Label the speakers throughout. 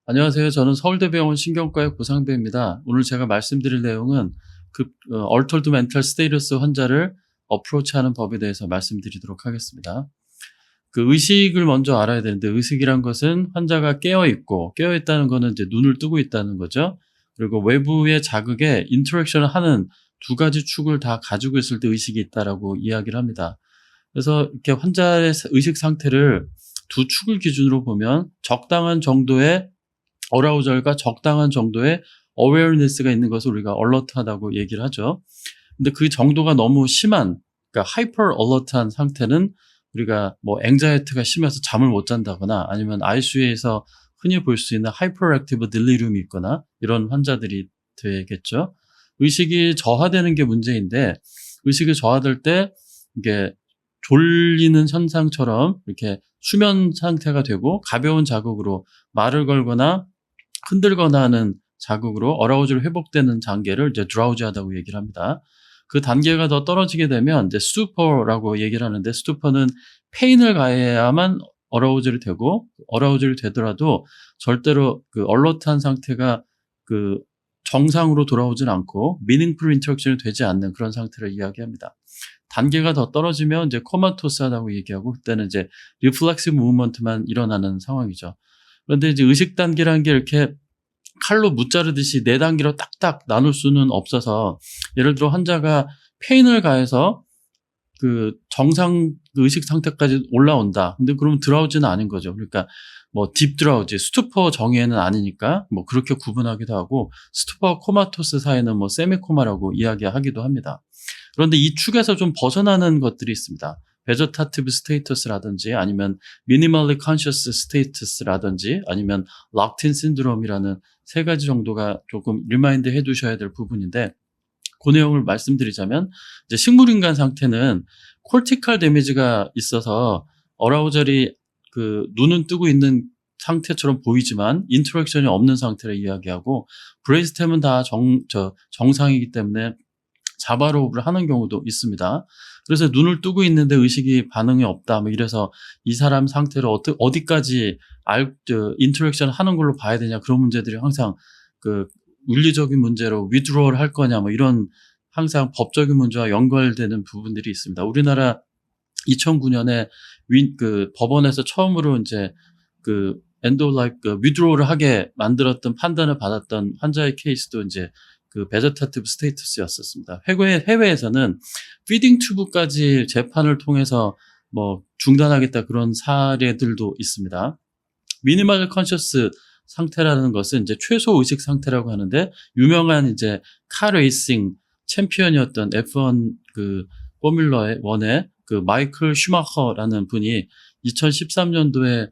Speaker 1: 안녕하세요. 저는 서울대병원 신경과의 고상배입니다. 오늘 제가 말씀드릴 내용은 Altered Mental Status 환자를 어프로치하는 법에 대해서 말씀드리도록 하겠습니다. 의식을 먼저 알아야 되는데, 의식이란 것은 환자가 깨어있고, 깨어있다는 것은 이제 눈을 뜨고 있다는 거죠. 그리고 외부의 자극에 인터랙션을 하는 두 가지 축을 다 가지고 있을 때 의식이 있다라고 이야기를 합니다. 그래서 이렇게 환자의 의식 상태를 두 축을 기준으로 보면 적당한 정도의 어라우절과 적당한 정도의 awareness가 있는 것을 우리가 alert하다고 얘기를 하죠. 근데 그 정도가 너무 심한, 그러니까 hyper alert한 상태는 우리가 anxiety가 심해서 잠을 못 잔다거나 아니면 ICU에서 흔히 볼 수 있는 hyperactive delirium이 있거나 이런 환자들이 되겠죠. 의식이 저하되는 게 문제인데, 의식이 저하될 때 이게 졸리는 현상처럼 이렇게 수면 상태가 되고 가벼운 자극으로 말을 걸거나 흔들거나 하는 자극으로 어라우즈로 회복되는 단계를 이제 드라우지하다고 얘기를 합니다. 그 단계가 더 떨어지게 되면 이제 스투퍼라고 얘기를 하는데, 스투퍼는 페인을 가해야만 어라우즈를 되고, 어라우즈를 되더라도 절대로 얼러트한 상태가 정상으로 돌아오진 않고 미닝풀 인터랙션이 되지 않는 그런 상태를 이야기합니다. 단계가 더 떨어지면 이제 코마토스하다고 얘기하고, 그때는 이제 리플렉시브 무브먼트만 일어나는 상황이죠. 그런데 이제 의식 단계라는 게 이렇게 칼로 무자르듯이 4단계로 딱딱 나눌 수는 없어서, 예를 들어 환자가 페인을 가해서 정상 의식 상태까지 올라온다. 근데 그러면 드라우지는 아닌 거죠. 그러니까 딥 드라우지, 스투퍼 정의에는 아니니까 그렇게 구분하기도 하고, 스투퍼와 코마토스 사이는 세미코마라고 이야기하기도 합니다. 그런데 이 축에서 좀 벗어나는 것들이 있습니다. 베저타티브 스테이터스라든지 아니면 미니멀리 컨셔스 스테이터스라든지 아니면 락틴 신드롬이라는 3가지 정도가 조금 리마인드 해 두셔야 될 부분인데, 그 내용을 말씀드리자면, 이제 식물인간 상태는 콜티칼 데미지가 있어서 어라우절이 눈은 뜨고 있는 상태처럼 보이지만 인터랙션이 없는 상태를 이야기하고, 브레인스템은 다 정상이기 때문에 자바로브를 하는 경우도 있습니다. 그래서 눈을 뜨고 있는데 의식이 반응이 없다, 이래서 이 사람 상태를 어디까지 인터랙션 하는 걸로 봐야 되냐, 그런 문제들이 항상 윤리적인 문제로 withdrawal 할 거냐, 이런 항상 법적인 문제와 연결되는 부분들이 있습니다. 우리나라 2009년에 법원에서 처음으로 이제 end of life withdrawal을 하게 만들었던, 판단을 받았던 환자의 케이스도 이제 베저타티브 스테이터스였었습니다. 해외에서는 피딩 튜브까지 재판을 통해서 중단하겠다, 그런 사례들도 있습니다. 미니멀 컨셔스 상태라는 것은 이제 최소 의식 상태라고 하는데, 유명한 이제 카 레이싱 챔피언이었던 F1 포뮬러 1의 마이클 슈마커라는 분이 2013년도에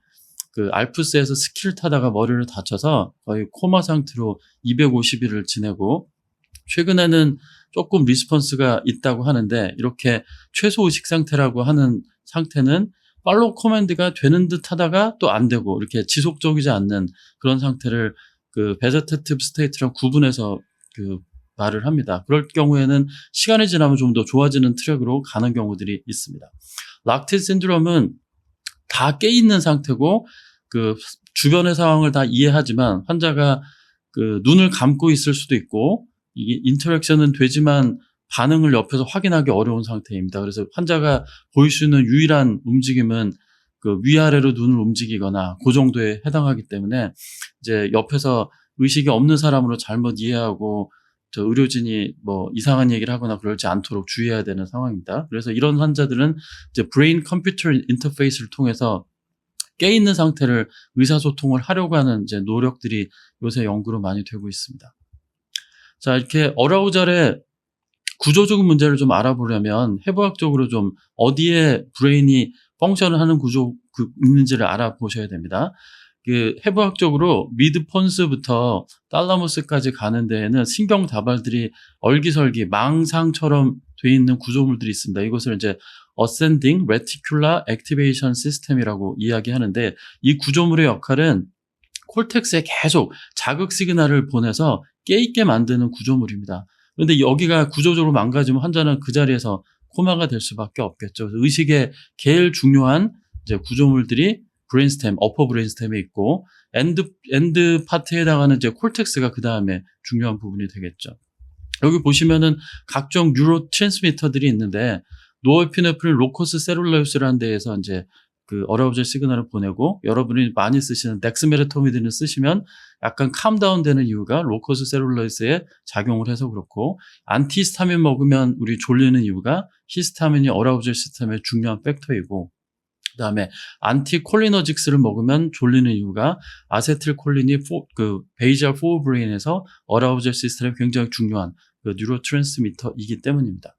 Speaker 1: 알프스에서 스키를 타다가 머리를 다쳐서 거의 코마 상태로 250일을 지내고, 최근에는 조금 리스폰스가 있다고 하는데, 이렇게 최소 의식 상태라고 하는 상태는 팔로우 커맨드가 되는 듯 하다가 또 안 되고, 이렇게 지속적이지 않는 그런 상태를 베저테티브 스테이트랑 구분해서 말을 합니다. 그럴 경우에는 시간이 지나면 좀 더 좋아지는 트랙으로 가는 경우들이 있습니다. 락틴 신드롬은 다 깨있는 상태고, 주변의 상황을 다 이해하지만 환자가 눈을 감고 있을 수도 있고, 이게 인터랙션은 되지만 반응을 옆에서 확인하기 어려운 상태입니다. 그래서 환자가 보일 수 있는 유일한 움직임은 위아래로 눈을 움직이거나 그 정도에 해당하기 때문에, 이제 옆에서 의식이 없는 사람으로 잘못 이해하고 의료진이 이상한 얘기를 하거나 그러지 않도록 주의해야 되는 상황입니다. 그래서 이런 환자들은 이제 브레인 컴퓨터 인터페이스를 통해서 깨있는 상태를 의사소통을 하려고 하는 이제 노력들이 요새 연구로 많이 되고 있습니다. 자, 이렇게 어라우절의 구조적인 문제를 좀 알아보려면 해부학적으로 좀 어디에 브레인이 펑션을 하는 구조 있는지를 알아보셔야 됩니다. 해부학적으로 미드폰스부터 탈라무스까지 가는 데에는 신경 다발들이 얼기설기 망상처럼 돼 있는 구조물들이 있습니다. 이것을 이제 Ascending Reticular Activation System이라고 이야기하는데, 이 구조물의 역할은 콜텍스에 계속 자극 시그널을 보내서 깨있게 만드는 구조물입니다. 그런데 여기가 구조적으로 망가지면 환자는 그 자리에서 코마가 될 수밖에 없겠죠. 그래서 의식의 제일 중요한 이제 구조물들이 브레인스템, 어퍼 브레인스템에 있고 엔드 파트에 해당하는 이제 콜텍스가 그 다음에 중요한 부분이 되겠죠. 여기 보시면은 각종 뉴로 트랜스미터들이 있는데 노에피네프린 로커스 셀룰라요스라는 데에서 이제 그 어라우젤 시그널을 보내고 여러분이 많이 쓰시는 덱스메르토미딘을 쓰시면 약간 캄다운 되는 이유가 로커스 셀룰라요스에 작용을 해서 그렇고 안티히스타민 먹으면 우리 졸리는 이유가 히스타민이 어라우젤 시스템의 중요한 팩터이고 그다음에 안티콜리너직스를 먹으면 졸리는 이유가 아세틸콜린이 그 베이지알 포브레인에서 어라우젤 시스템에 굉장히 중요한 그 뉴로트랜스미터이기 때문입니다.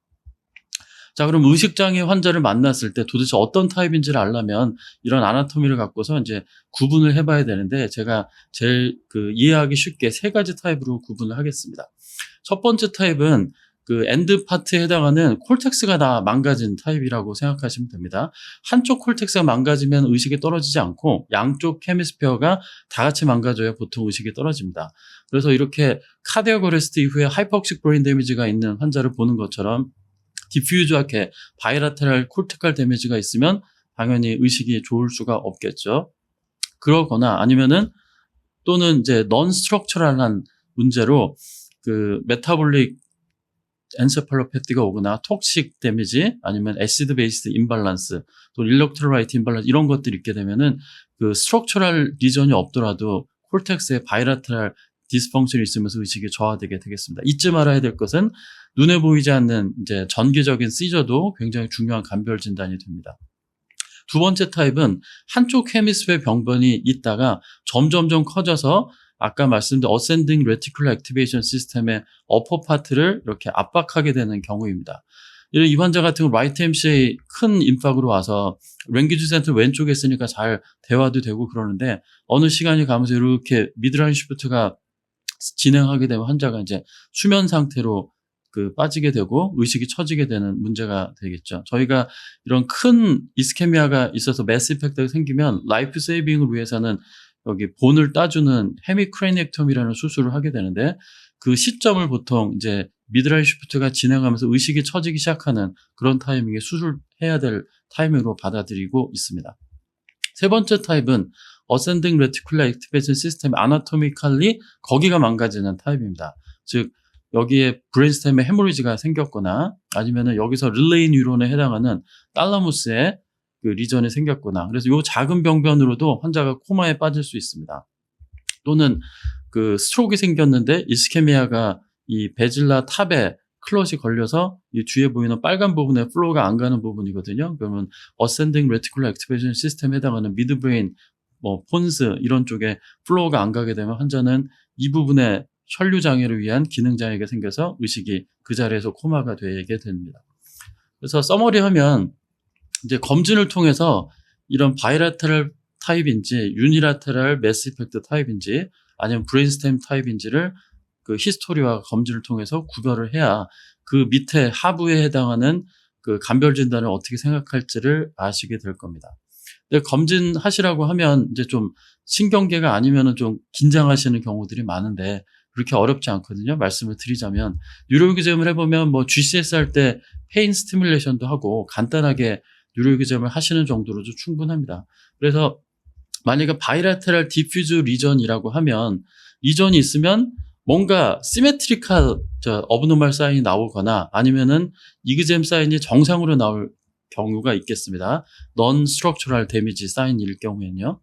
Speaker 1: 자, 그럼 의식장애 환자를 만났을 때 도대체 어떤 타입인지를 알려면 이런 아나토미를 갖고서 이제 구분을 해봐야 되는데 제가 제일 그 이해하기 쉽게 세 가지 타입으로 구분을 하겠습니다. 첫 번째 타입은 그 엔드 파트에 해당하는 콜텍스가 다 망가진 타입이라고 생각하시면 됩니다. 한쪽 콜텍스가 망가지면 의식이 떨어지지 않고 양쪽 헤미스피어가 다 같이 망가져야 보통 의식이 떨어집니다. 그래서 이렇게 카디악 어레스트 이후에 하이퍼옥식 브레인 데미지가 있는 환자를 보는 것처럼 디퓨즈하게 바이라테랄 콜테칼 데미지가 있으면 당연히 의식이 좋을 수가 없겠죠. 그러거나 아니면은 또는 이제 넌 스트럭처럴한 문제로 그 메타볼릭 엔세팔로패티가 오거나 톡식 데미지 아니면 애시드 베이스 임발란스 또 일렉트로라이트 임발란스 이런 것들이 있게 되면은 그 스트럭처럴 리전이 없더라도 콜텍스에 바이라테랄 디스펑션이 있으면서 의식이 저하되게 되겠습니다. 잊지 말아야 될 것은 눈에 보이지 않는 이제 전기적인 시저도 굉장히 중요한 감별 진단이 됩니다. 두 번째 타입은 한쪽 헤미스피어 병변이 있다가 점점점 커져서 아까 말씀드린 어센딩 레티큘러 액티베이션 시스템의 어퍼 파트를 이렇게 압박하게 되는 경우입니다. 이 환자 같은 경우 라이트 MCA 큰 임팍으로 와서 랭귀지 센터 왼쪽에 있으니까 잘 대화도 되고 그러는데 어느 시간이 가면서 이렇게 미드라인 시프트가 진행하게 되면 환자가 이제 수면 상태로 그 빠지게 되고 의식이 처지게 되는 문제가 되겠죠. 저희가 이런 큰 이스케미아가 있어서 매스 이펙트가 생기면 라이프 세이빙을 위해서는 여기 본을 따주는 헤미크레니액톰이라는 수술을 하게 되는데 그 시점을 보통 이제 미드라인 시프트가 진행하면서 의식이 처지기 시작하는 그런 타이밍에 수술해야 될 타이밍으로 받아들이고 있습니다. 세 번째 타입은 어센딩 레티큘러 액티베이션 시스템 아나토미칼리 거기가 망가지는 타입입니다. 즉 여기에 브레인스템에 헤모리지가 생겼거나 아니면은 여기서 릴레이 뉴런에 해당하는 탈라무스에 그 리전이 생겼거나 그래서 요 작은 병변으로도 환자가 코마에 빠질 수 있습니다. 또는 그 스트로크가 생겼는데 이스케미아가 이 베질라 탑에 클롯이 걸려서 이 뒤에 보이는 빨간 부분에 플로우가 안 가는 부분이거든요. 그러면 어센딩 레티큘러 액티베이션 시스템에 해당하는 미드브레인 뭐 폰스 이런 쪽에 플로우가 안 가게 되면 환자는 이 부분에 혈류 장애를 위한 기능 장애가 생겨서 의식이 그 자리에서 코마가 되게 됩니다. 그래서 서머리하면 이제 검진을 통해서 이런 바이라테럴 타입인지 유니라테럴 매스 이펙트 타입인지 아니면 브레인스템 타입인지를 그 히스토리와 검진을 통해서 구별을 해야 그 밑에 하부에 해당하는 그 감별 진단을 어떻게 생각할지를 아시게 될 겁니다. 근데 검진하시라고 하면 이제 좀 신경계가 아니면은 좀 긴장하시는 경우들이 많은데 그렇게 어렵지 않거든요. 말씀을 드리자면 뉴로기점을 해보면 뭐 GCS 할 때 페인 스티뮬레이션도 하고 간단하게 뉴로기점을 하시는 정도로도 충분합니다. 그래서 만약에 바이라테럴 디퓨즈 리전이라고 하면 리전이 있으면 뭔가 시메트리칼 어브노멀 사인이 나오거나 아니면은 이그잼 사인이 정상으로 나올 경우가 있겠습니다. 넌 스트럭처럴 데미지 사인일 경우에는요.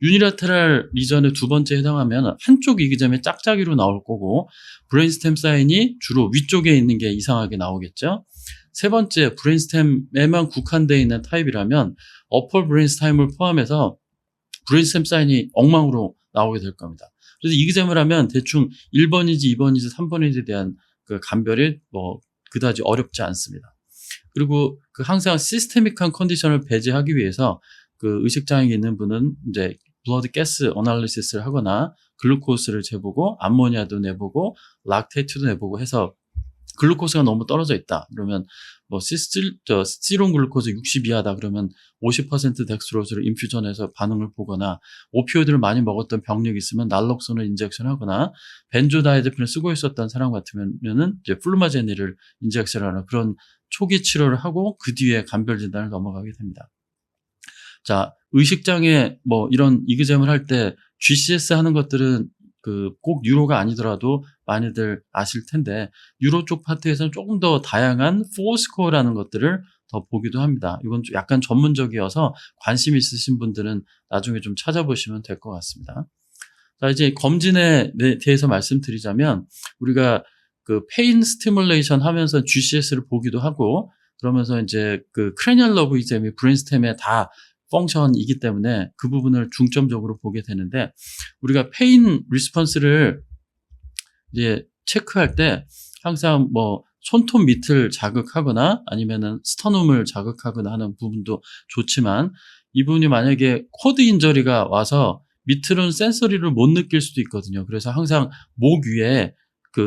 Speaker 1: 유니라테럴 리전의 두 번째 해당하면 한쪽 이그잼이 짝짝이로 나올 거고 브레인스템 사인이 주로 위쪽에 있는 게 이상하게 나오겠죠. 세 번째 브레인스템에만 국한되어 있는 타입이라면 어퍼 브레인스템을 포함해서 브레인스템 사인이 엉망으로 나오게 될 겁니다. 그래서 이그잼을 하면 대충 1번인지 2번인지 3번인지에 대한 그 감별이 뭐 그다지 어렵지 않습니다. 그리고 그 항상 시스테믹한 컨디션을 배제하기 위해서 그 의식장애 있는 분은 이제 블러드 가스 어널리시스를 하거나 글루코스를 재보고 암모니아도 내보고 락테이트도 내보고 해서 글루코스가 너무 떨어져 있다. 그러면 뭐 스티론 글루코스 60 이하다. 그러면 50% 덱스트로즈를 인퓨전해서 반응을 보거나 오피오이드를 많이 먹었던 병력이 있으면 날록선을 인젝션하거나 벤조다이아제핀을 쓰고 있었던 사람 같으면은 이제 플루마제니를 인젝션하는 그런 초기 치료를 하고 그 뒤에 감별 진단을 넘어가게 됩니다. 자, 의식장애 뭐 이런 이그잼을 할 때 GCS 하는 것들은 꼭 뉴로가 아니더라도 많이들 아실 텐데 뉴로 쪽 파트에서는 조금 더 다양한 4스코어라는 것들을 더 보기도 합니다. 이건 좀 약간 전문적이어서 관심 있으신 분들은 나중에 좀 찾아보시면 될 것 같습니다. 자, 이제 검진에 대해서 말씀드리자면 우리가 페인 스티뮬레이션 하면서 GCS를 보기도 하고 그러면서 이제 크레니얼 너브 이그잼이 브레인스템의 다 펑션이기 때문에 그 부분을 중점적으로 보게 되는데 우리가 페인 리스폰스를 이제 체크할 때 항상 뭐 손톱 밑을 자극하거나 아니면은 스터눔을 자극하거나 하는 부분도 좋지만 이분이 만약에 코드 인저리가 와서 밑으로는 센서리를 못 느낄 수도 있거든요. 그래서 항상 목 위에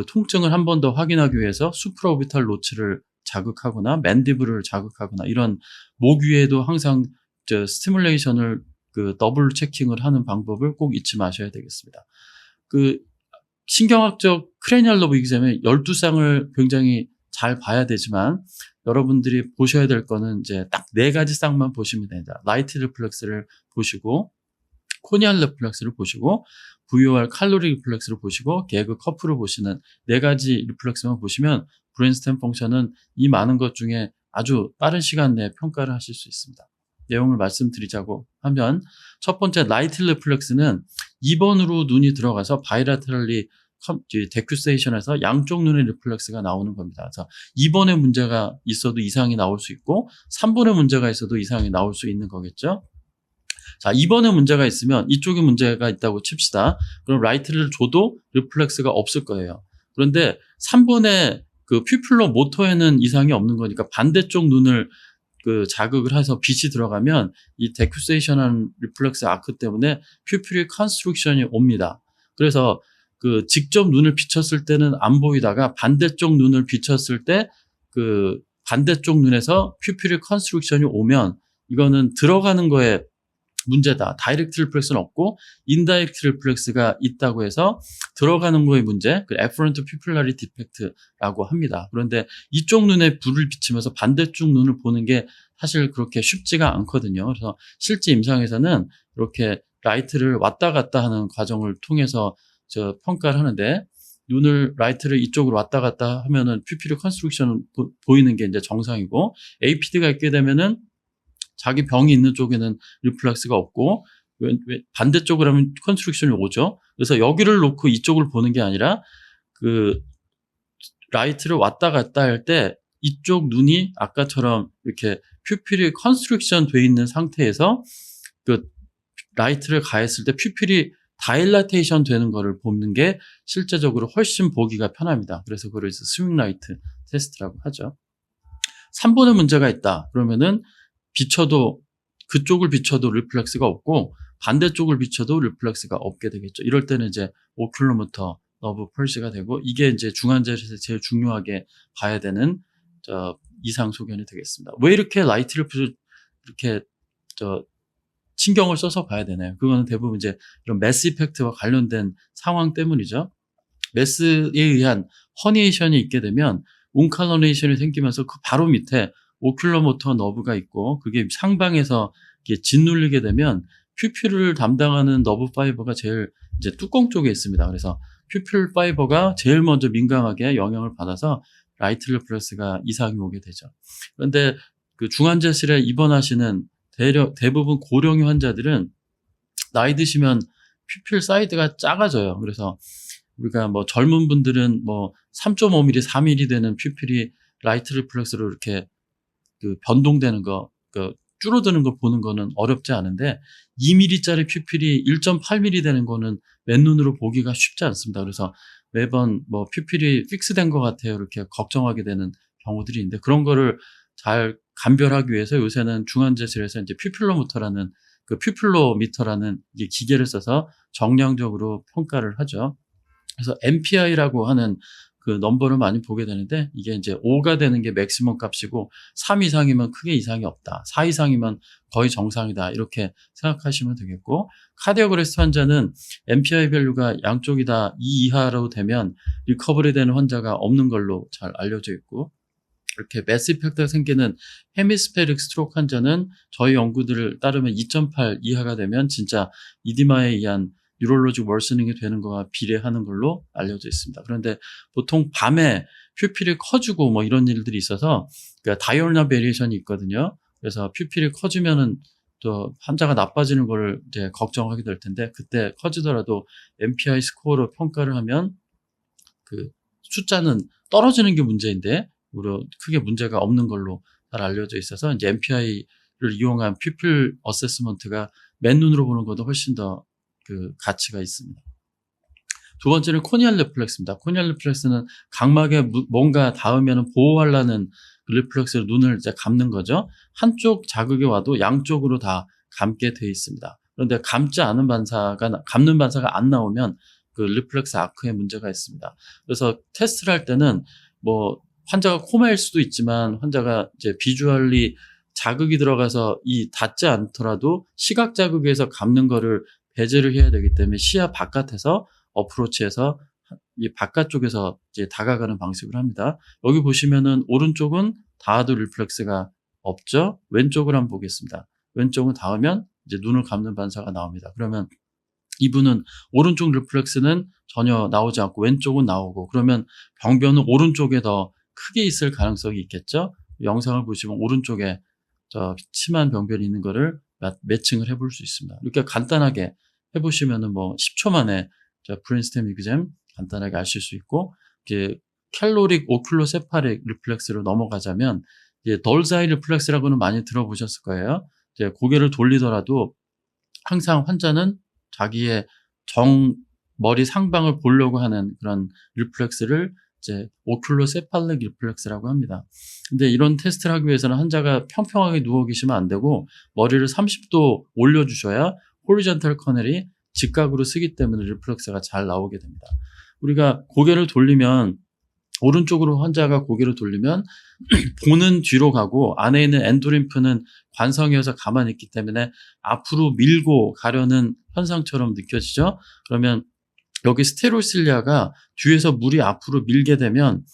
Speaker 1: 통증을 한 번 더 확인하기 위해서 수프라오비탈 로치를 자극하거나 맨디블을 자극하거나 이런 목 위에도 항상 스티뮬레이션을 더블 체킹을 하는 방법을 꼭 잊지 마셔야 되겠습니다. 신경학적 크레니얼 너브 이그잼의 12쌍을 굉장히 잘 봐야 되지만 여러분들이 보셔야 될 거는 이제 딱 4가지 쌍만 보시면 됩니다. 라이트 리플렉스를 보시고 코니알 리플렉스를 보시고 VOR 칼로리 리플렉스를 보시고 개그 커프를 보시는 4가지 리플렉스만 보시면 브레인스템 펑션은 이 많은 것 중에 아주 빠른 시간 내에 평가를 하실 수 있습니다. 내용을 말씀드리자고 하면 첫 번째 라이트 리플렉스는 2번으로 눈이 들어가서 바이라테럴리 데큐세이션에서 양쪽 눈의 리플렉스가 나오는 겁니다. 그래서 2번에 문제가 있어도 이상이 나올 수 있고 3번에 문제가 있어도 이상이 나올 수 있는 거겠죠. 자, 2번에 문제가 있으면 이쪽에 문제가 있다고 칩시다. 그럼 라이트를 줘도 리플렉스가 없을 거예요. 그런데 3번에 퓨필러 모터에는 이상이 없는 거니까 반대쪽 눈을 자극을 해서 빛이 들어가면 이 데큐세이션한 리플렉스 아크 때문에 퓨필리 컨스트럭션이 옵니다. 그래서 직접 눈을 비쳤을 때는 안 보이다가 반대쪽 눈을 비쳤을 때 반대쪽 눈에서 퓨필리 컨스트럭션이 오면 이거는 들어가는 거에 문제다. 다이렉트 리플렉스는 없고 인다이렉트 리플렉스가 있다고 해서 들어가는 거의 문제, 에퍼런트 퓨필라리 디펙트라고 합니다. 그런데 이쪽 눈에 불을 비치면서 반대쪽 눈을 보는 게 사실 그렇게 쉽지가 않거든요. 그래서 실제 임상에서는 이렇게 라이트를 왔다 갔다 하는 과정을 통해서 평가를 하는데 눈을 라이트를 이쪽으로 왔다 갔다 하면은 퓨필리 컨스트럭션 보이는 게 이제 정상이고 APD가 있게 되면은 자기 병이 있는 쪽에는 리플렉스가 없고 반대쪽으로 하면 컨스트럭션이 오죠. 그래서 여기를 놓고 이쪽을 보는 게 아니라 라이트를 왔다 갔다 할 때 이쪽 눈이 아까처럼 이렇게 퓨필이 컨스트럭션 돼 있는 상태에서 라이트를 가했을 때 퓨필이 다일라테이션 되는 거를 보는 게 실제적으로 훨씬 보기가 편합니다. 그래서 그걸 스윙 라이트 테스트라고 하죠. 3번에 문제가 있다. 그러면은 그쪽을 비춰도 리플렉스가 없고 반대쪽을 비춰도 리플렉스가 없게 되겠죠. 이럴 때는 이제 오큘로모터 너브 펄시가 되고 이게 이제 중환자실에서 제일 중요하게 봐야 되는 이상 소견이 되겠습니다. 왜 이렇게 라이트 리플렉스 이렇게 신경을 써서 봐야 되나요? 그거는 대부분 이제 이런 매스 이펙트와 관련된 상황 때문이죠. 매스에 의한 허니에이션이 있게 되면 운칼러네이션이 생기면서 그 바로 밑에 오큘러모터 너브가 있고 그게 상방에서 짓눌리게 되면 퓨필을 담당하는 너브 파이버가 제일 이제 뚜껑 쪽에 있습니다. 그래서 퓨필 파이버가 제일 먼저 민감하게 영향을 받아서 라이트 리플렉스가 이상이 오게 되죠. 그런데 중환자실에 입원하시는 대부분 고령의 환자들은 나이 드시면 퓨필 사이즈가 작아져요. 그래서 우리가 뭐 젊은 분들은 뭐 3.5mm, 4mm 되는 퓨필이 라이트 리플렉스로 이렇게 변동되는 거, 줄어드는 거 보는 거는 어렵지 않은데 2mm짜리 퓨필이 1.8mm 되는 거는 맨눈으로 보기가 쉽지 않습니다. 그래서 매번 뭐 퓨필이 픽스된 것 같아요. 이렇게 걱정하게 되는 경우들이 있는데 그런 거를 잘 감별하기 위해서 요새는 중환자실에서 이제 퓨필로미터라는 퓨필로미터라는 기계를 써서 정량적으로 평가를 하죠. 그래서 MPI라고 하는 넘버를 많이 보게 되는데 이게 이제 5가 되는 게 맥시멈 값이고 3 이상이면 크게 이상이 없다. 4 이상이면 거의 정상이다. 이렇게 생각하시면 되겠고 카디오그레스트 환자는 MPI 밸류가 양쪽이 다 2 이하로 되면 리커버리 되는 환자가 없는 걸로 잘 알려져 있고 이렇게 매스 이펙트가 생기는 헤미스페릭 스트로크 환자는 저희 연구들을 따르면 2.8 이하가 되면 진짜 이디마에 의한 뉴럴로직 월스닝이 되는 거와 비례하는 걸로 알려져 있습니다. 그런데 보통 밤에 퓨필이 커지고 뭐 이런 일들이 있어서 그러니까 다이올나 베리에이션이 있거든요. 그래서 퓨필이 커지면은 또 환자가 나빠지는 걸 이제 걱정하게 될 텐데 그때 커지더라도 MPI 스코어로 평가를 하면 그 숫자는 떨어지는 게 문제인데 오히려 크게 문제가 없는 걸로 잘 알려져 있어서 이제 MPI를 이용한 퓨필 어세스먼트가 맨눈으로 보는 것도 훨씬 더 그 가치가 있습니다. 두 번째는 코니얼 리플렉스입니다. 코니얼 리플렉스는 각막에 뭔가 닿으면 보호하려는 리플렉스로 눈을 이제 감는 거죠. 한쪽 자극이 와도 양쪽으로 다 감게 돼 있습니다. 그런데 감는 반사가 안 나오면 그 리플렉스 아크에 문제가 있습니다. 그래서 테스트를 할 때는 뭐 환자가 코마일 수도 있지만 환자가 이제 비주얼리 자극이 들어가서 이 닿지 않더라도 시각 자극에서 감는 거를 배제를 해야 되기 때문에 시야 바깥에서 어프로치해서 이 바깥쪽에서 이제 다가가는 방식을 합니다. 여기 보시면은 오른쪽은 닿아도 리플렉스가 없죠. 왼쪽을 한번 보겠습니다. 왼쪽은 닿으면 이제 눈을 감는 반사가 나옵니다. 그러면 이분은 오른쪽 리플렉스는 전혀 나오지 않고 왼쪽은 나오고 그러면 병변은 오른쪽에 더 크게 있을 가능성이 있겠죠. 영상을 보시면 오른쪽에 저 심한 병변이 있는 거를 매칭을 해볼 수 있습니다. 이렇게 간단하게 해보시면은 뭐 10초 만에 브레인스템 이그잼 간단하게 아실 수 있고 이제 캘로릭 오큘로세파릭 리플렉스로 넘어가자면 이제 덜사이 리플렉스라고는 많이 들어보셨을 거예요. 이제 고개를 돌리더라도 항상 환자는 자기의 머리 상방을 보려고 하는 그런 리플렉스를 이제 오큘로세팔릭 리플렉스라고 합니다. 근데 이런 테스트를 하기 위해서는 환자가 평평하게 누워 계시면 안 되고 머리를 30도 올려주셔야 호리전탈 커넬이 직각으로 쓰기 때문에 리플렉스가 잘 나오게 됩니다. 우리가 고개를 돌리면 오른쪽으로 환자가 고개를 돌리면 보는 뒤로 가고 안에 있는 엔도림프는 관성이어서 가만히 있기 때문에 앞으로 밀고 가려는 현상처럼 느껴지죠. 그러면 여기 스테로실리아가 뒤에서 물이 앞으로 밀게 되면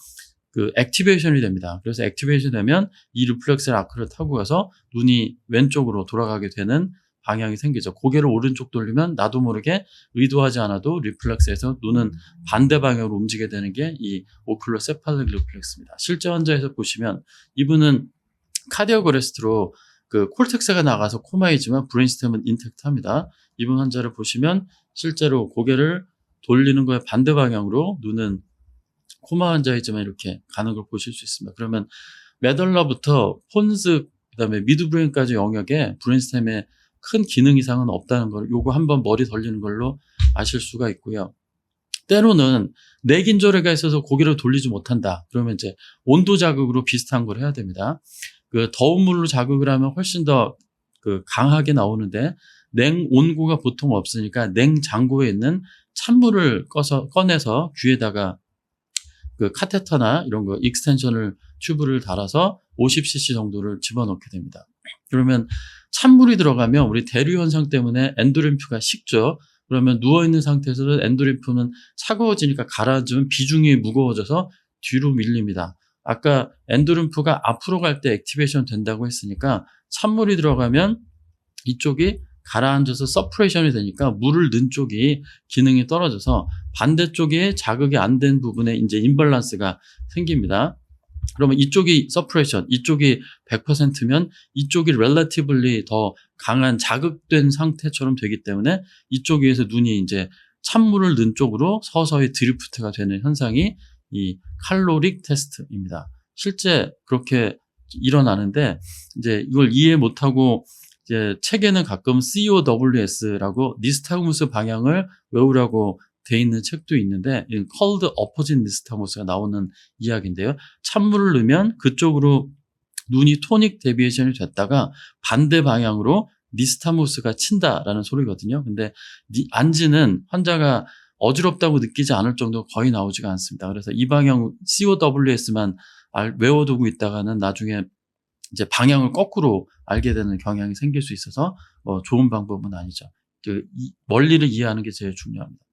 Speaker 1: 그 액티베이션이 됩니다. 그래서 액티베이션 되면 이 리플렉스 아크를 타고 가서 눈이 왼쪽으로 돌아가게 되는 방향이 생기죠. 고개를 오른쪽 돌리면 나도 모르게 의도하지 않아도 리플렉스에서 눈은 반대 방향으로 움직이게 되는 게 이 오큘로세팔릭 리플렉스입니다. 실제 환자에서 보시면 이분은 카디악 어레스트로 그 콜텍스가 나가서 코마이지만 브레인스템은 인텍트합니다. 이분 환자를 보시면 실제로 고개를 돌리는 거에 반대 방향으로 눈은 코마 환자이지만 이렇게 가는 걸 보실 수 있습니다. 그러면 메덜라부터 폰스 그다음에 미드브레인까지 영역에 브레인스템에 큰 기능 이상은 없다는 걸 요거 한번 머리 돌리는 걸로 아실 수가 있고요. 때로는 내긴조레가 있어서 고개를 돌리지 못한다. 그러면 이제 온도 자극으로 비슷한 걸 해야 됩니다. 그 더운 물로 자극을 하면 훨씬 더 그 강하게 나오는데 냉온고가 보통 없으니까 냉장고에 있는 찬물을 꺼내서 귀에다가 그 카테터나 이런 거 익스텐션을 튜브를 달아서 50cc 정도를 집어넣게 됩니다. 그러면 찬물이 들어가면 우리 대류 현상 때문에 엔도림프가 식죠. 그러면 누워있는 상태에서는 엔도림프는 차가워지니까 가라앉으면 비중이 무거워져서 뒤로 밀립니다. 아까 엔도림프가 앞으로 갈 때 액티베이션 된다고 했으니까 찬물이 들어가면 이쪽이 가라앉아서 서프레이션이 되니까 물을 넣은 쪽이 기능이 떨어져서 반대쪽에 자극이 안 된 부분에 이제 임밸런스가 생깁니다. 그러면 이쪽이 서프레이션, 이쪽이 100%면 이쪽이 relatively 더 강한 자극된 상태처럼 되기 때문에 이쪽에서 눈이 이제 찬물을 넣은 쪽으로 서서히 드리프트가 되는 현상이 이 칼로릭 테스트입니다. 실제 그렇게 일어나는데 이제 이걸 이해 못하고 이제 책에는 가끔 COWS라고 니스타그무스 방향을 외우라고 돼 있는 책도 있는데 cold opposite nystagmus가 나오는 이야기인데요. 찬물을 넣으면 그쪽으로 눈이 토닉 데비에이션이 됐다가 반대 방향으로 니스타무스가 친다라는 소리거든요. 근데 안지는 환자가 어지럽다고 느끼지 않을 정도 거의 나오지가 않습니다. 그래서 이 방향 COWS만 외워두고 있다가는 나중에 이제 방향을 거꾸로 알게 되는 경향이 생길 수 있어서 좋은 방법은 아니죠. 원리를 이해하는 게 제일 중요합니다.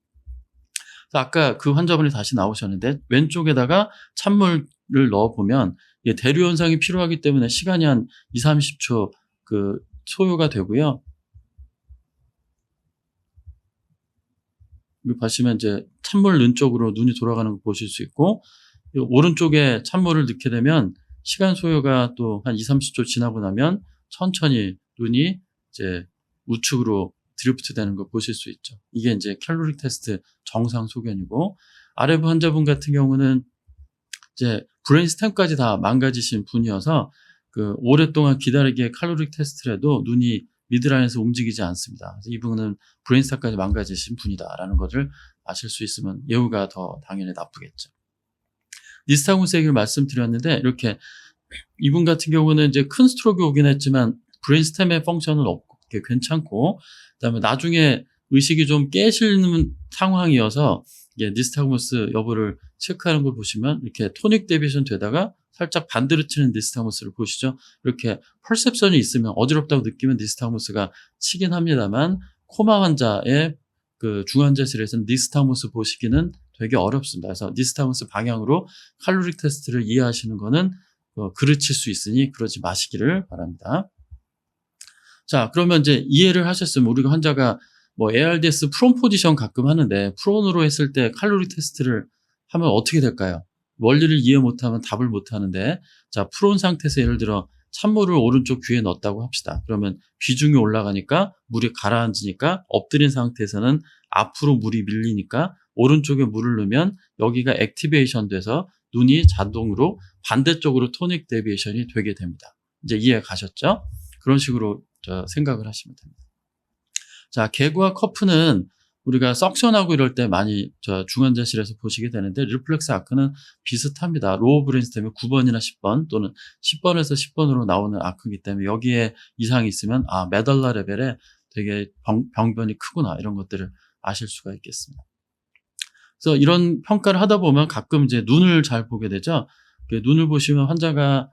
Speaker 1: 아까 그 환자분이 다시 나오셨는데 왼쪽에다가 찬물을 넣어보면 대류 현상이 필요하기 때문에 시간이 한 2-30초 소요가 되고요. 여기 보시면 이제 찬물 넣은 쪽으로 눈이 돌아가는 거 보실 수 있고, 오른쪽에 찬물을 넣게 되면 시간 소요가 또 한 2-30초 지나고 나면 천천히 눈이 이제 우측으로 드리프트 되는 거 보실 수 있죠. 이게 이제 칼로릭 테스트 정상 소견이고, 아래부 환자분 같은 경우는 이제 브레인 스템까지 다 망가지신 분이어서 오랫동안 기다리게 칼로릭 테스트를 해도 눈이 미드라인에서 움직이지 않습니다. 그래서 이분은 브레인 스tem까지 망가지신 분이다라는 것을 아실 수 있으면 예후가 더 당연히 나쁘겠죠. 니스타그무스 얘기를 말씀드렸는데, 이렇게 이분 같은 경우는 이제 큰 스트로크 오긴 했지만 브레인 스템의 펑션은 없고 괜찮고, 그다음에 나중에 의식이 좀 깨시는 상황이어서 니스타그무스 여부를 체크하는 걸 보시면 이렇게 토닉 데비에이션 되다가 살짝 반대로 치는 니스타그무스를 보시죠. 이렇게 퍼셉션이 있으면 어지럽다고 느끼면 니스타그무스가 치긴 합니다만, 코마 환자의 중환자실에서는 니스타그무스 보시기는 되게 어렵습니다. 그래서 니스타그무스 방향으로 칼로릭 테스트를 이해하시는 거는 그르칠 수 있으니 그러지 마시기를 바랍니다. 자, 그러면 이제 이해를 하셨으면, 우리가 환자가 ARDS 프론 포지션 가끔 하는데, 프론으로 했을 때 칼로리 테스트를 하면 어떻게 될까요? 원리를 이해 못하면 답을 못하는데, 자, 프론 상태에서 예를 들어 찬물을 오른쪽 귀에 넣었다고 합시다. 그러면 비중이 올라가니까 물이 가라앉으니까 엎드린 상태에서는 앞으로 물이 밀리니까 오른쪽에 물을 넣으면 여기가 액티베이션 돼서 눈이 자동으로 반대쪽으로 토닉 데비에이션이 되게 됩니다. 이제 이해 가셨죠? 그런 식으로 생각을 하시면 됩니다. 자, 개구와 커프는 우리가 석션하고 이럴 때 많이 중환자실에서 보시게 되는데, 리플렉스 아크는 비슷합니다. 로우 브레인스템이 9번이나 10번 또는 10번에서 10번으로 나오는 아크이기 때문에 여기에 이상이 있으면 메달라 레벨에 되게 병변이 크구나, 이런 것들을 아실 수가 있겠습니다. 그래서 이런 평가를 하다 보면 가끔 이제 눈을 잘 보게 되죠. 눈을 보시면 환자가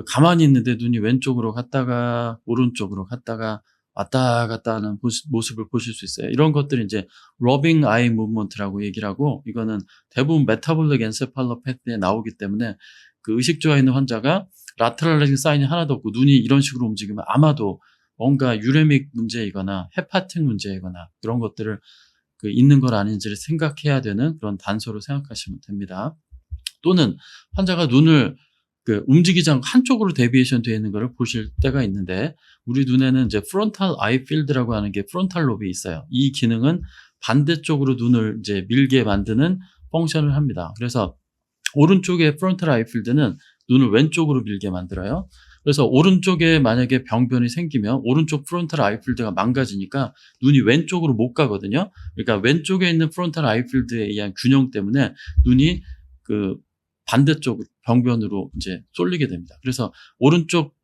Speaker 1: 가만히 있는데 눈이 왼쪽으로 갔다가 오른쪽으로 갔다가 왔다 갔다 하는 모습을 보실 수 있어요. 이런 것들이 이제 러빙 아이 무브먼트라고 얘기를 하고, 이거는 대부분 메타볼릭 엔세팔로패티에 나오기 때문에 의식 좋아 있는 환자가 라테랄라이징 사인이 하나도 없고 눈이 이런 식으로 움직이면 아마도 뭔가 유레믹 문제이거나 헤파틱 문제이거나 그런 것들을 있는 건 아닌지를 생각해야 되는 그런 단서로 생각하시면 됩니다. 또는 환자가 눈을 움직이지 않고 한쪽으로 데비에이션 되어 있는 것을 보실 때가 있는데, 우리 눈에는 이제 프론탈 아이 필드라고 하는 게 프론탈 롭이 있어요. 이 기능은 반대쪽으로 눈을 이제 밀게 만드는 펑션을 합니다. 그래서 오른쪽의 프론탈 아이 필드는 눈을 왼쪽으로 밀게 만들어요. 그래서 오른쪽에 만약에 병변이 생기면 오른쪽 프론탈 아이 필드가 망가지니까 눈이 왼쪽으로 못 가거든요. 그러니까 왼쪽에 있는 프론탈 아이 필드에 의한 균형 때문에 눈이 반대쪽 병변으로 이제 쏠리게 됩니다. 그래서 오른쪽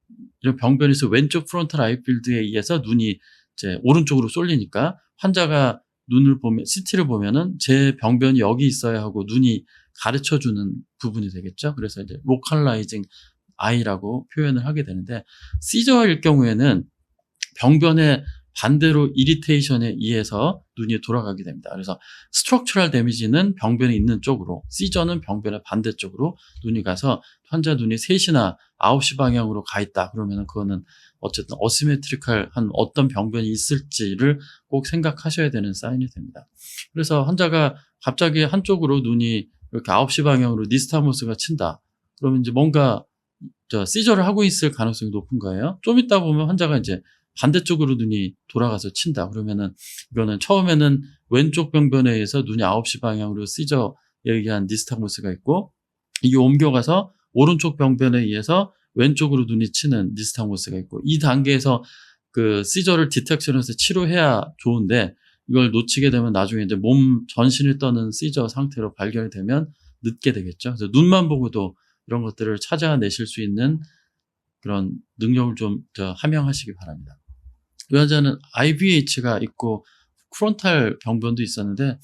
Speaker 1: 병변에서 왼쪽 프론탈 아이 필드에 의해서 눈이 이제 오른쪽으로 쏠리니까 환자가 눈을 보면, CT를 보면은 제 병변이 여기 있어야 하고 눈이 가르쳐 주는 부분이 되겠죠. 그래서 이제 로컬라이징 아이라고 표현을 하게 되는데, 시저일 경우에는 병변의 반대로 이리테이션에 의해서 눈이 돌아가게 됩니다. 그래서 스트럭처럴 데미지는 병변이 있는 쪽으로, 시저는 병변의 반대쪽으로 눈이 가서 환자 눈이 3시나 9시 방향으로 가 있다. 그러면 그거는 어쨌든 어시메트리컬한 어떤 병변이 있을지를 꼭 생각하셔야 되는 사인이 됩니다. 그래서 환자가 갑자기 한쪽으로 눈이 이렇게 9시 방향으로 니스타모스가 친다. 그러면 이제 뭔가 시저를 하고 있을 가능성이 높은 거예요. 좀 있다 보면 환자가 이제 반대쪽으로 눈이 돌아가서 친다. 그러면은 이거는 처음에는 왼쪽 병변에 의해서 눈이 9시 방향으로 시저에 의한 니스타모스가 있고, 이게 옮겨가서 오른쪽 병변에 의해서 왼쪽으로 눈이 치는 니스타모스가 있고, 이 단계에서 시저를 디텍션해서 치료해야 좋은데, 이걸 놓치게 되면 나중에 이제 몸 전신을 떠는 시저 상태로 발견이 되면 늦게 되겠죠. 그래서 눈만 보고도 이런 것들을 찾아내실 수 있는 그런 능력을 좀 함양하시기 바랍니다. 이 환자는 IVH가 있고 프론탈 병변도 있었는데,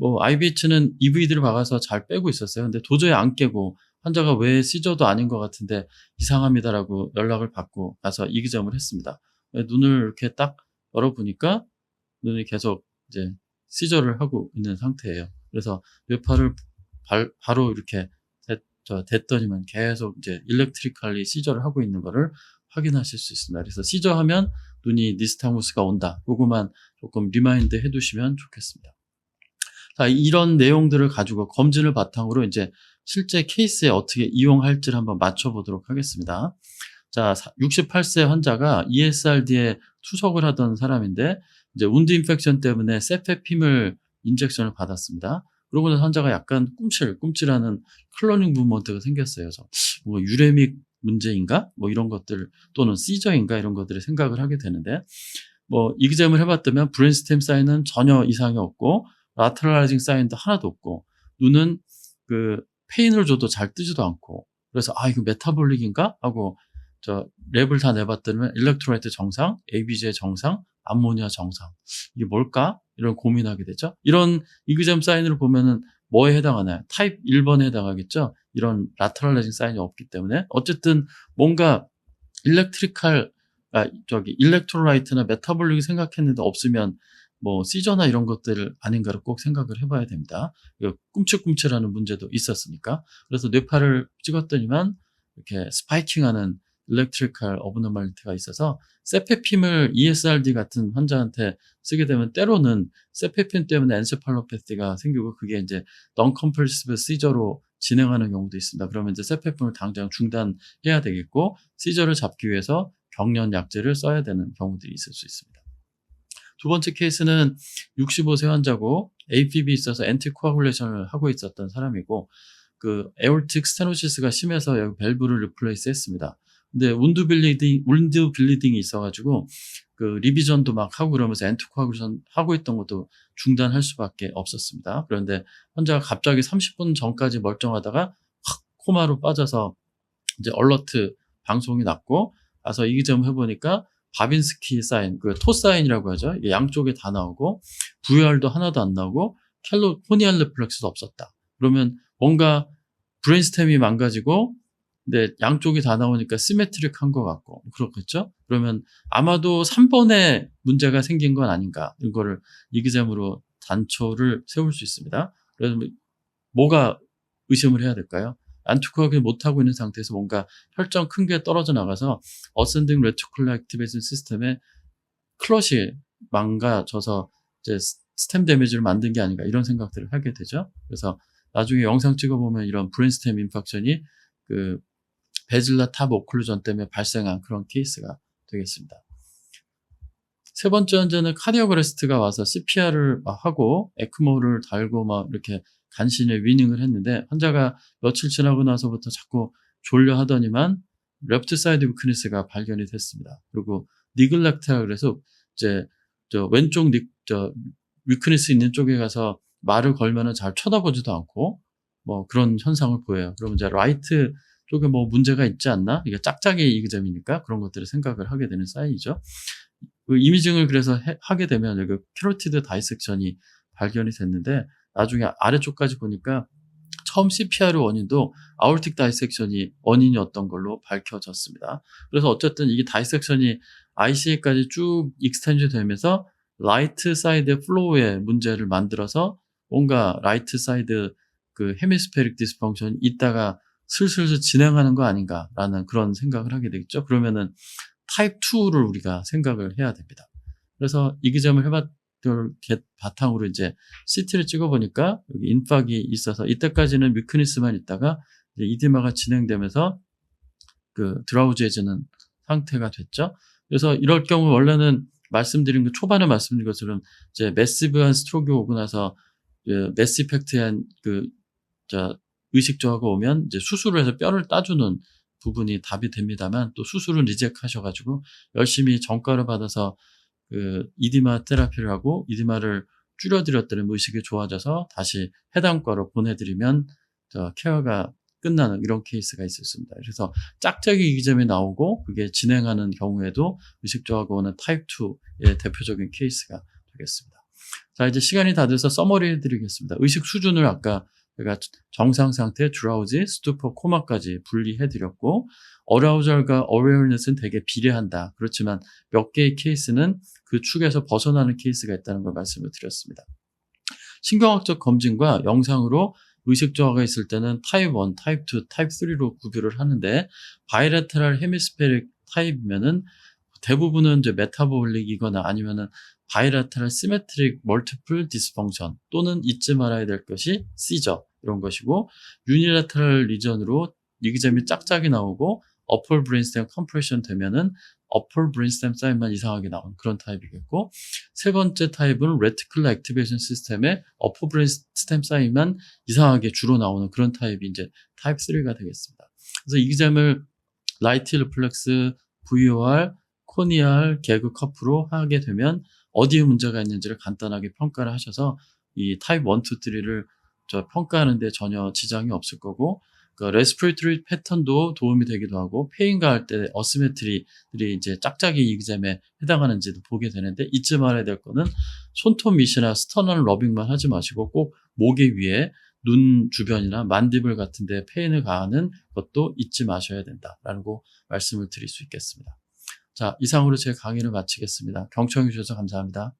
Speaker 1: IVH는 EVD를 박아서 잘 빼고 있었어요. 근데 도저히 안 깨고 환자가 왜 시저도 아닌 것 같은데 이상합니다라고 연락을 받고 가서 이기점을 했습니다. 눈을 이렇게 딱 열어보니까 눈이 계속 이제 시저를 하고 있는 상태예요. 그래서 뇌파를 바로 이렇게 됐더니만 계속 이제 일렉트리컬리 시저를 하고 있는 거를 확인하실 수 있습니다. 그래서 시저하면 눈이 니스타무스가 온다. 요거만 조금 리마인드 해두시면 좋겠습니다. 자, 이런 내용들을 가지고 검진을 바탕으로 이제 실제 케이스에 어떻게 이용할지를 한번 맞춰보도록 하겠습니다. 자, 68세 환자가 ESRD에 투석을 하던 사람인데 이제 운드 인펙션 때문에 세페핌을 인젝션을 받았습니다. 그러고 나서 환자가 약간 꿈찔하는 클로닝 무브먼트가 생겼어요. 그래서 뭐 유레믹 문제인가? 뭐 이런 것들 또는 시저인가? 이런 것들을 생각을 하게 되는데 뭐 이기잼을 해봤다면 브레인스템 사인은 전혀 이상이 없고 라테랄라이징 사인도 하나도 없고 눈은 그 페인을 줘도 잘 뜨지도 않고 그래서 이거 메타볼릭인가? 하고 랩을 다 내봤더니 일렉트로라이트 정상, ABJ 정상, 암모니아 정상. 이게 뭘까? 이런 고민하게 되죠. 이런 이그잼 사인을 보면은 뭐에 해당하나요? 타입 1번에 해당하겠죠? 이런 라테랄라이징 사인이 없기 때문에 어쨌든 뭔가 일렉트로라이트나 메타볼릭이 생각했는데 없으면 뭐 시저나 이런 것들 아닌가를 꼭 생각을 해봐야 됩니다. 꿈찔꿈찔하는 문제도 있었으니까. 그래서 뇌파를 찍었더니만 이렇게 스파이킹하는 일렉트리컬 어브노멀리티가 있어서 세페핌을 ESRD 같은 환자한테 쓰게 되면 때로는 세페핌 때문에 엔세팔로패티가 생기고 그게 이제 non-compulsive 시저로 진행하는 경우도 있습니다. 그러면 이제 세페핌을 당장 중단해야 되겠고 시저를 잡기 위해서 경련 약제를 써야 되는 경우들이 있을 수 있습니다. 두 번째 케이스는 65세 환자고 APB 있어서 엔티코아굴레이션을 하고 있었던 사람이고 그 에올틱 스테노시스가 심해서 여기 밸브를 리플레이스 했습니다. 근데 운드 빌리딩이 있어가지고 그 리비전도 막 하고 그러면서 엔티코아굴레이션 하고 있던 것도 중단할 수밖에 없었습니다. 그런데 환자가 갑자기 30분 전까지 멀쩡하다가 확 코마로 빠져서 이제 얼러트 방송이 났고 가서 이기점 해보니까 바빈스키 사인, 그 토 사인이라고 하죠. 이게 양쪽에 다 나오고 VR도 하나도 안 나오고 코니알 레플렉스도 없었다. 그러면 뭔가 브레인스템이 망가지고 근데 양쪽이 다 나오니까 시메트릭한 것 같고 그렇겠죠? 그러면 아마도 3번에 문제가 생긴 건 아닌가 이거를 이기점으로 단초를 세울 수 있습니다. 그래서 뭐가 의심을 해야 될까요? 안티코아굴 못하고 있는 상태에서 뭔가 혈전 큰 게 떨어져 나가서 어센딩 레티큘러 액티베이션 시스템에 클럿이 망가져서 이제 스템 데미지를 만든 게 아닌가 이런 생각들을 하게 되죠. 그래서 나중에 영상 찍어보면 이런 브레인스템 인팍션이 그 베질라 탑 오클루전 때문에 발생한 그런 케이스가 되겠습니다. 세 번째 환자는 카디오그레스트가 와서 CPR을 하고 에크모를 달고 막 이렇게 간신히 위닝을 했는데 환자가 며칠 지나고 나서부터 자꾸 졸려 하더니만 레프트 사이드 위크니스가 발견이 됐습니다. 그리고 니글렉트라 그래서 이제 왼쪽 위크니스 있는 쪽에 가서 말을 걸면은 잘 쳐다보지도 않고 뭐 그런 현상을 보여요. 그러면 이제 라이트 쪽에 뭐 문제가 있지 않나? 이게 짝짝이 이기점이니까 그런 것들을 생각을 하게 되는 사인이죠. 그 이미징을 그래서 하게 되면 여기 캐로티드 다이섹션이 발견이 됐는데 나중에 아래쪽까지 보니까 처음 CPR 원인도 아ortic 다이섹션이 원인이었던 걸로 밝혀졌습니다. 그래서 어쨌든 이게 다이섹션이 ICA까지 쭉 익스텐드 되면서 라이트 사이드 플로우에 문제를 만들어서 뭔가 라이트 사이드 그 헤미스페릭 디스펑션이 있다가 슬슬 진행하는 거 아닌가라는 그런 생각을 하게 되겠죠. 그러면은 타입 2를 우리가 생각을 해야 됩니다. 그래서 이기점을 바탕으로 이제 CT를 찍어보니까 여기 인팍이 있어서 이때까지는 미크니스만 있다가 이제 이디마가 진행되면서 그 드라우지해지는 상태가 됐죠. 그래서 이럴 경우 원래는 초반에 말씀드린 것처럼 이제 매시브한 스트로크 오고 나서 매스 이펙트한 의식 저하가 오면 이제 수술을 해서 뼈를 따주는 부분이 답이 됩니다만 또 수술은 리젝트 하셔가지고 열심히 전과를 받아서 그 이디마 테라피를 하고 이디마를 줄여드렸더니 의식이 좋아져서 다시 해당 과로 보내드리면 케어가 끝나는 이런 케이스가 있었습니다. 그래서 짝짝이 이기점이 나오고 그게 진행하는 경우에도 의식 저하가 오는 타입 2의 대표적인 케이스가 되겠습니다. 자, 이제 시간이 다 돼서 서머리 해드리겠습니다. 의식 수준을 아까 제가 정상 상태, 드라우지, 스투퍼, 코마까지 분리해드렸고 어라우절과 어웨어니스는 되게 비례한다. 그렇지만 몇 개의 케이스는 그 축에서 벗어나는 케이스가 있다는 걸 말씀을 드렸습니다. 신경학적 검진과 영상으로 의식 저하가 있을 때는 타입 1, 타입 2, 타입 3로 구별을 하는데 바이레테럴 헤미스페릭 타입이면은 대부분은 이제 메타볼릭이거나 아니면은 바이라테럴 시메트릭 멀티플 디스펑션 또는 잊지 말아야 될 것이 시저 이런 것이고 유니라테럴 리전으로 이기잼이 짝짝이 나오고 어플 브레인스템 컴프레션 되면은 어플 브레인스템 사인만 이상하게 나오는 그런 타입이겠고 세 번째 타입은 레티큘러 액티베이션 시스템의 어플 브레인스템 사인만 이상하게 주로 나오는 그런 타입이 이제 타입 3가 되겠습니다. 그래서 이기잼을 라이트 리플렉스, VOR, 코니알, 개그 커프로 하게 되면 어디에 문제가 있는지를 간단하게 평가를 하셔서 이 타입 1, 2, 3를 평가하는데 전혀 지장이 없을 거고 레스피레이터리 패턴도 도움이 되기도 하고 페인가 할 때 어시메트리들이 이제 짝짝이 이기잼에 해당하는지도 보게 되는데 잊지 말아야 될 거는 손톱 밑이나 스터널 러빙만 하지 마시고 꼭 목의 위에 눈 주변이나 만디블 같은 데 페인을 가하는 것도 잊지 마셔야 된다라고 말씀을 드릴 수 있겠습니다. 자, 이상으로 제 강의를 마치겠습니다. 경청해 주셔서 감사합니다.